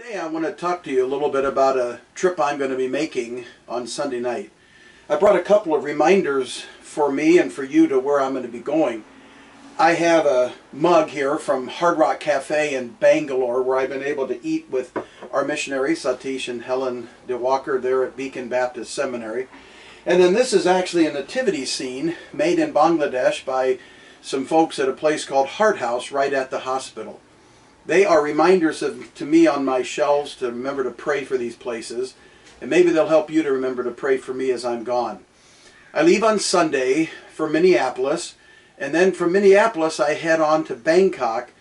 Today I want to talk to you a little bit about a trip I'm going to be making on Sunday night. I brought a couple of reminders for me and for you to where I'm going to be going. I have a mug here from Hard Rock Cafe in Bangalore where I've been able to eat with our missionaries, Satish and Helen DeWalker there at Beacon Baptist Seminary. And then this is actually a nativity scene made in Bangladesh by some folks at a place called Heart House right at the hospital. They are reminders to me on my shelves to remember to pray for these places, and maybe they'll help you to remember to pray for me as I'm gone. I leave on Sunday for Minneapolis, and then from Minneapolis I head on to Bangkok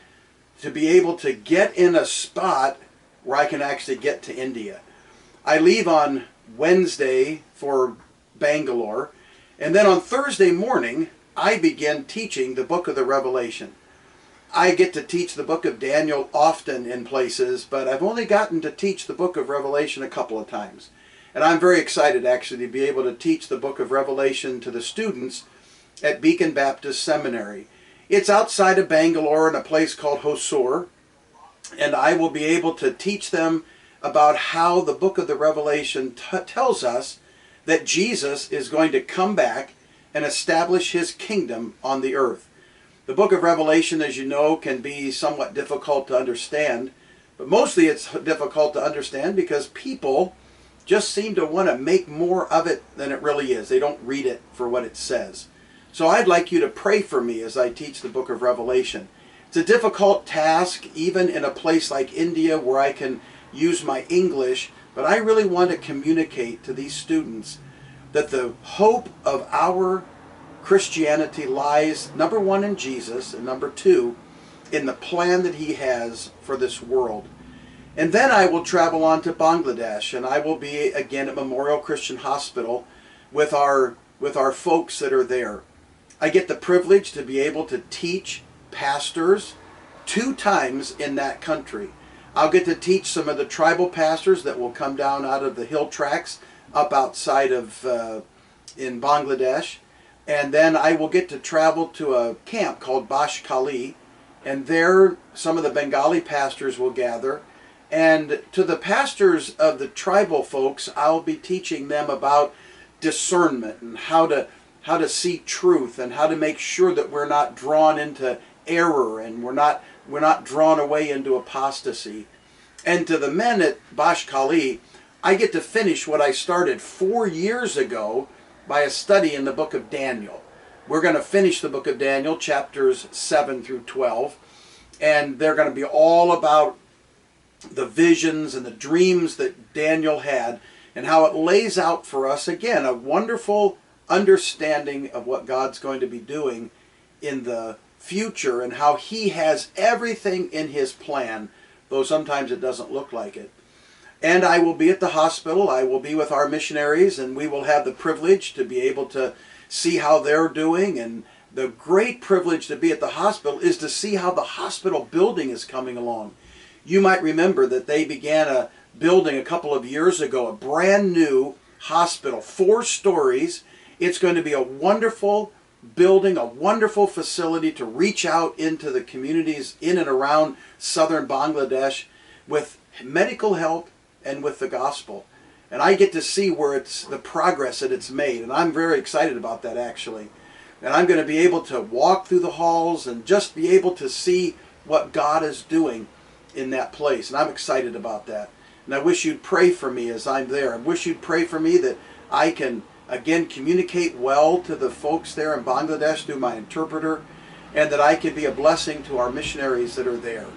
to be able to get in a spot where I can actually get to India. I leave on Wednesday for Bangalore, and then on Thursday morning I begin teaching the book of the Revelation. I get to teach the book of Daniel often in places, but I've only gotten to teach the book of Revelation a couple of times. And I'm very excited actually to be able to teach the book of Revelation to the students at Beacon Baptist Seminary. It's outside of Bangalore in a place called Hosur, and I will be able to teach them about how the book of the Revelation tells us that Jesus is going to come back and establish his kingdom on the earth. The book of Revelation, as you know, can be somewhat difficult to understand, but mostly it's difficult to understand because people just seem to want to make more of it than it really is. They don't read it for what it says. So I'd like you to pray for me as I teach the book of Revelation. It's a difficult task, even in a place like India where I can use my English, but I really want to communicate to these students that the hope of our Christianity lies, number one, in Jesus, and number two, in the plan that he has for this world. And then I will travel on to Bangladesh, and I will be again at Memorial Christian Hospital with our folks that are there. I get the privilege to be able to teach pastors 2 times in that country. I'll get to teach some of the tribal pastors that will come down out of the hill tracts up outside of in Bangladesh. And then I will get to travel to a camp called Bash Kali, and there some of the Bengali pastors will gather. And to the pastors of the tribal folks, I'll be teaching them about discernment and how to see truth and how to make sure that we're not drawn into error and we're not drawn away into apostasy. And to the men at Bash Kali, I get to finish what I started 4 years ago by a study in the book of Daniel. We're going to finish the book of Daniel, chapters 7 through 12, and they're going to be all about the visions and the dreams that Daniel had and how it lays out for us, again, a wonderful understanding of what God's going to be doing in the future and how he has everything in his plan, though sometimes it doesn't look like it. And I will be at the hospital. I will be with our missionaries, and we will have the privilege to be able to see how they're doing. And the great privilege to be at the hospital is to see how the hospital building is coming along. You might remember that they began a building a couple of years ago, a brand new hospital, 4 stories. It's going to be a wonderful building, a wonderful facility to reach out into the communities in and around southern Bangladesh with medical help and with the gospel. And I get to see where it's the progress that it's made, and I'm very excited about that actually. And I'm going to be able to walk through the halls and just be able to see what God is doing in that place, and I'm excited about that. And I wish you'd pray for me as I'm there. I wish you'd pray for me that I can again communicate well to the folks there in Bangladesh through my interpreter, and that I can be a blessing to our missionaries that are there.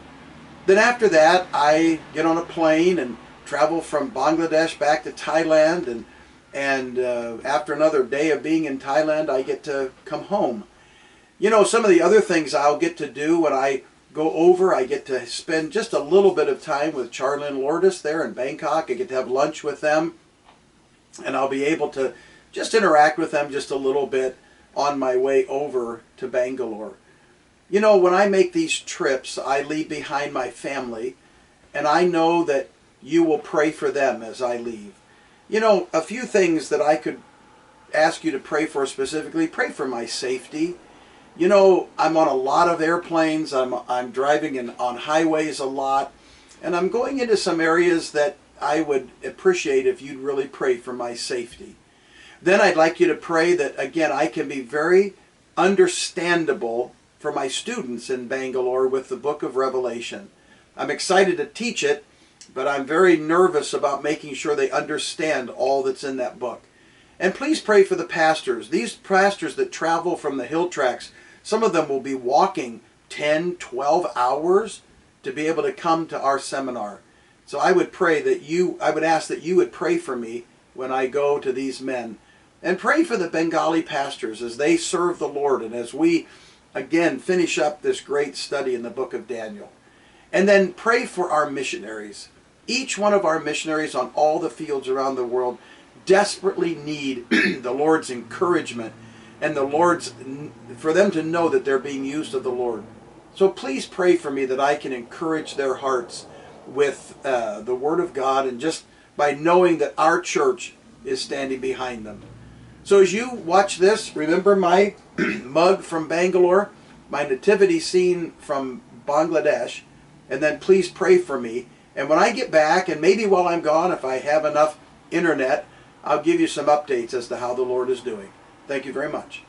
Then after that I get on a plane and travel from Bangladesh back to Thailand, and after another day of being in Thailand, I get to come home. You know, some of the other things I'll get to do when I go over, I get to spend just a little bit of time with Charlie and Lourdes there in Bangkok. I get to have lunch with them, and I'll be able to just interact with them just a little bit on my way over to Bangalore. You know, when I make these trips, I leave behind my family, and I know that you will pray for them as I leave. You know, a few things that I could ask you to pray for specifically. Pray for my safety. You know, I'm on a lot of airplanes. I'm driving on highways a lot. And I'm going into some areas that I would appreciate if you'd really pray for my safety. Then I'd like you to pray that, again, I can be very understandable for my students in Bangalore with the book of Revelation. I'm excited to teach it, but I'm very nervous about making sure they understand all that's in that book. And please pray for the pastors. These pastors that travel from the hill tracts, some of them will be walking 10, 12 hours to be able to come to our seminar. So I would ask that you would pray for me when I go to these men. And pray for the Bengali pastors as they serve the Lord and as we, again, finish up this great study in the book of Daniel. And then pray for our missionaries. Each one of our missionaries on all the fields around the world desperately need the Lord's encouragement and for them to know that they're being used of the Lord. So please pray for me that I can encourage their hearts with the Word of God and just by knowing that our church is standing behind them. So as you watch this, remember my mug from Bangalore, my nativity scene from Bangladesh, and then please pray for me. And when I get back, and maybe while I'm gone, if I have enough internet, I'll give you some updates as to how the Lord is doing. Thank you very much.